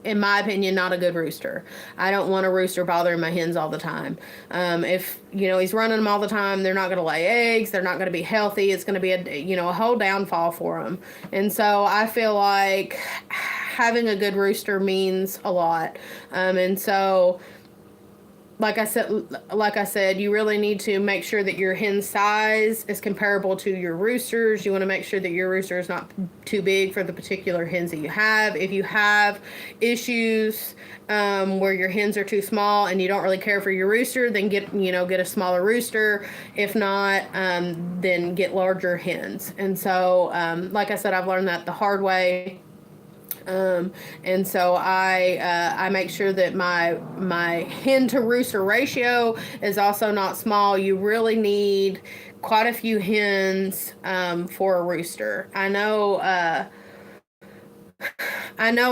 in my opinion, not a good rooster. I don't want a rooster bothering my hens all the time. If, he's running them all the time, they're not going to lay eggs. They're not going to be healthy. It's going to be a whole downfall for them. And so I feel like having a good rooster means a lot. And so like I said, you really need to make sure that your hen size is comparable to your roosters. You want to make sure that your rooster is not too big for the particular hens that you have. If you have issues where your hens are too small and you don't really care for your rooster, then get a smaller rooster. If not, then get larger hens. And so, like I said, I've learned that the hard way. And so I make sure that my hen to rooster ratio is also not small. You really need quite a few hens for a rooster. I know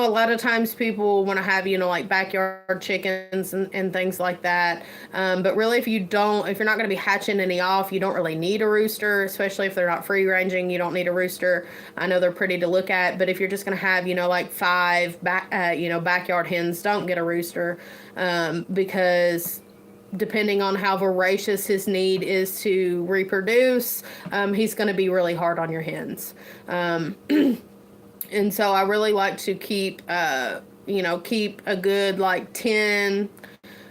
a lot of times people want to have, like backyard chickens and things like that. But really, if you're not going to be hatching any off, you don't really need a rooster, especially if they're not free ranging. You don't need a rooster. I know they're pretty to look at, but if you're just going to have, like 5 backyard hens, don't get a rooster, because depending on how voracious his need is to reproduce, he's going to be really hard on your hens. And so I really like to keep a good like 10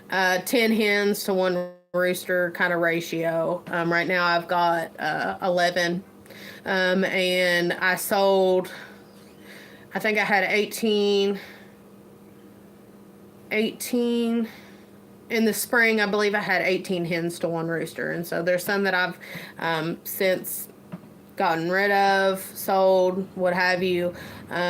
hens to 1 rooster kind of ratio. Right now I've got 11, and I sold, I think I had 18 in the spring. I believe I had 18 hens to 1 rooster. And so there's some that I've since gotten rid of, sold, what have you, but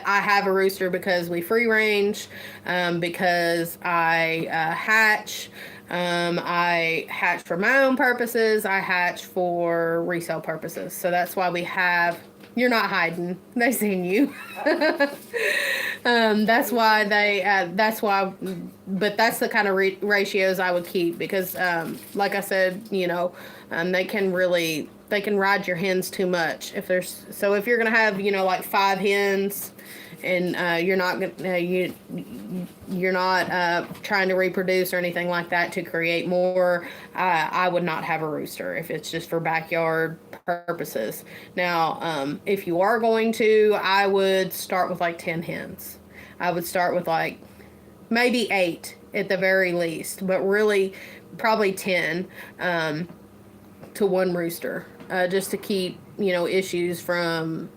I have a rooster because we free range, because I hatch. I hatch for my own purposes. I hatch for resale purposes. So that's why we have. You're not hiding. They seen you. That's why but that's the kind of ratios I would keep, because, like I said, they can ride your hens too much. If you're going to have, like 5 hens, and you're not trying to reproduce or anything like that to create more, I would not have a rooster if it's just for backyard purposes. Now, if you are going to, I would start with like 10 hens. I would start with like maybe 8 at the very least, but really probably 10 to 1 rooster, just to keep issues from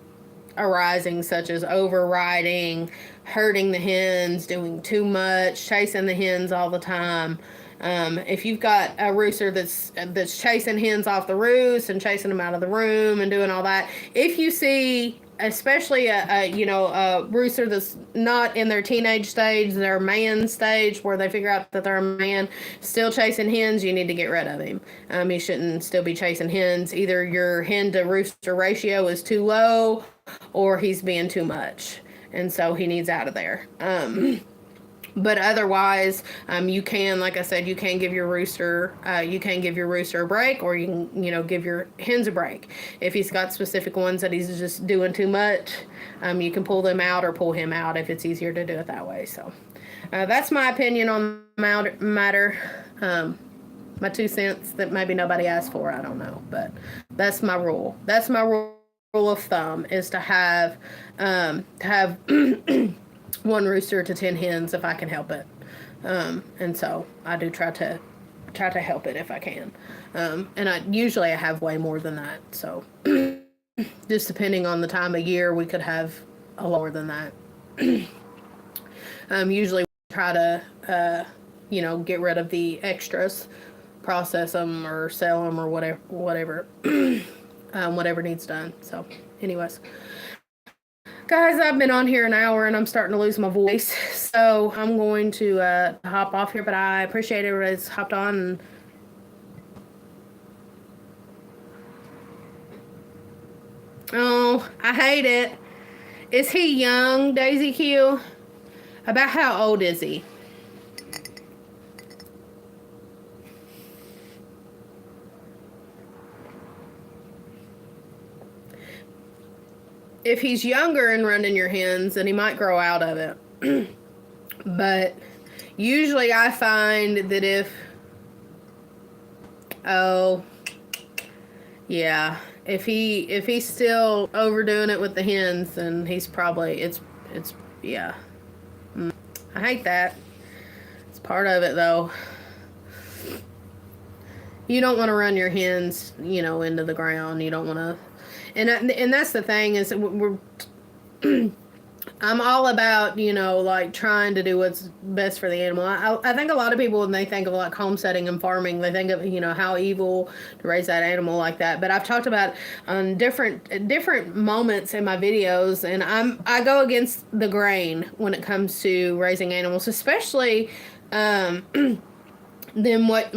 arising, such as overriding, hurting the hens, doing too much, chasing the hens all the time. If you've got a rooster that's chasing hens off the roost and chasing them out of the room and doing all that, if you see, especially a rooster that's not in their teenage stage, their man stage, where they figure out that they're a man, still chasing hens, you need to get rid of him. He shouldn't still be chasing hens. Either your hen to rooster ratio is too low, or he's being too much, and so he needs out of there. But otherwise, you can, like I said, you can give your rooster a break, or you can, give your hens a break. If he's got specific ones that he's just doing too much, you can pull them out or pull him out if it's easier to do it that way. So that's my opinion on the matter. My 2 cents that maybe nobody asked for, I don't know, but that's my rule. That's my rule of thumb, is to have 1 rooster to 10 hens if I can help it. And so I do try to help it if I can. And I have way more than that. So just depending on the time of year, we could have a lower than that. Usually we try to, get rid of the extras, process them or sell them or whatever needs done. So anyways, guys, I've been on here an hour and I'm starting to lose my voice, so I'm going to hop off here, but I appreciate everybody's hopped on. And oh, I hate it. Is he young, Daisy Q? About how old is he? if he's younger and running your hens, then he might grow out of it. But usually I find that if he's still overdoing it with the hens, then he's probably, yeah. I hate that. It's part of it, though. You don't want to run your hens, into the ground. You don't want to, and that's the thing is I'm all about, like trying to do what's best for the animal. I think a lot of people, when they think of like homesteading and farming, they think of, how evil to raise that animal like that. But I've talked about on different moments in my videos, and I go against the grain when it comes to raising animals, especially, than what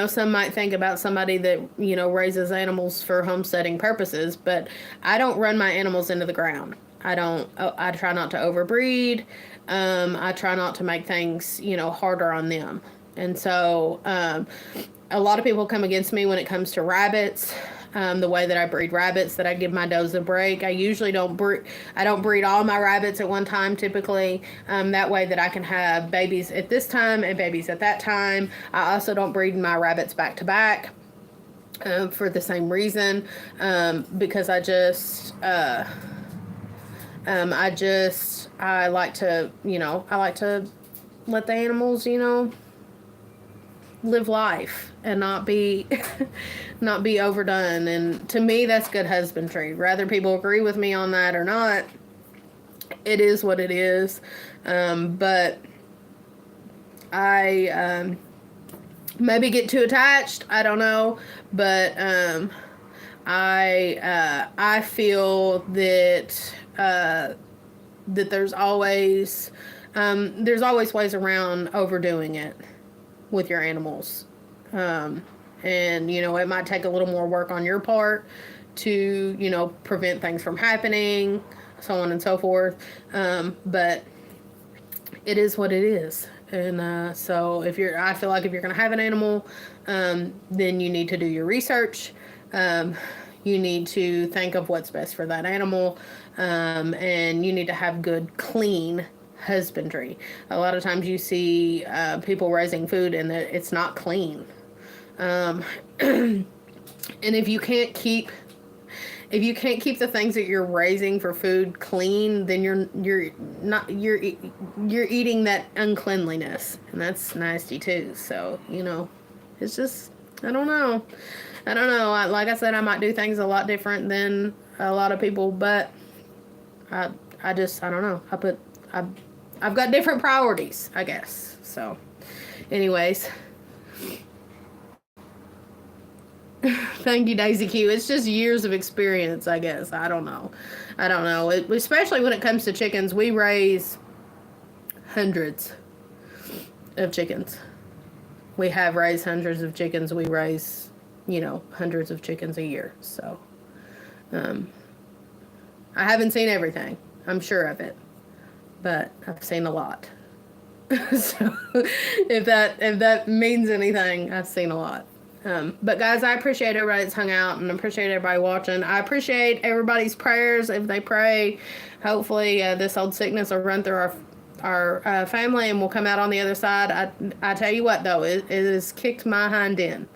some might think about somebody that raises animals for homesteading purposes. But I don't run my animals into the ground. I try not to overbreed. I try not to make things harder on them. And so a lot of people come against me when it comes to rabbits. The way that I breed rabbits, that I give my does a break. I usually don't breed all my rabbits at one time, typically. That way that I can have babies at this time and babies at that time. I also don't breed my rabbits back to back for the same reason, because I like to let the animals, live life and not be overdone. And to me, that's good husbandry. Whether people agree with me on that or not, it is what it is. But I maybe get too attached. I don't know, but I feel that that there's always ways around overdoing it with your animals. And, it might take a little more work on your part to, prevent things from happening, so on and so forth. But it is what it is. And so I feel like if you're going to have an animal, then you need to do your research. You need to think of what's best for that animal. And you need to have good, clean husbandry. A lot of times you see people raising food and it's not clean. And if you can't keep the things that you're raising for food clean, then you're eating that uncleanliness, and that's nasty too. So it's just, I don't know. Like I said, I might do things a lot different than a lot of people, but I don't know. I've got different priorities, I guess. So, anyways. Thank you, Daisy Q. It's just years of experience, I guess. I don't know. Especially when it comes to chickens, we raise hundreds of chickens. We have raised hundreds of chickens. We raise, hundreds of chickens a year. So, I haven't seen everything. I'm sure of it. But I've seen a lot. So if that means anything, I've seen a lot. But guys, I appreciate everybody that's hung out, and I appreciate everybody watching. I appreciate everybody's prayers. If they pray, hopefully this old sickness will run through our family and we'll come out on the other side. I tell you what, though, it has kicked my hind end.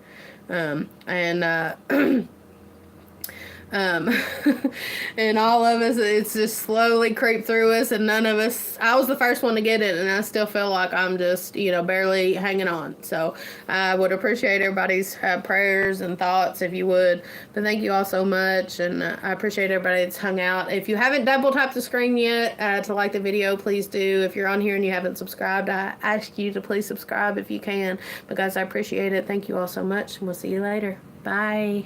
And all of us, it's just slowly creeped through us, and none of us, I was the first one to get it, and I still feel like I'm just, barely hanging on. So I would appreciate everybody's prayers and thoughts if you would. But thank you all so much, and I appreciate everybody that's hung out. If you haven't double tapped the screen yet to like the video, please do. If you're on here and you haven't subscribed, I ask you to please subscribe if you can, because I appreciate it. Thank you all so much, and we'll see you later. Bye.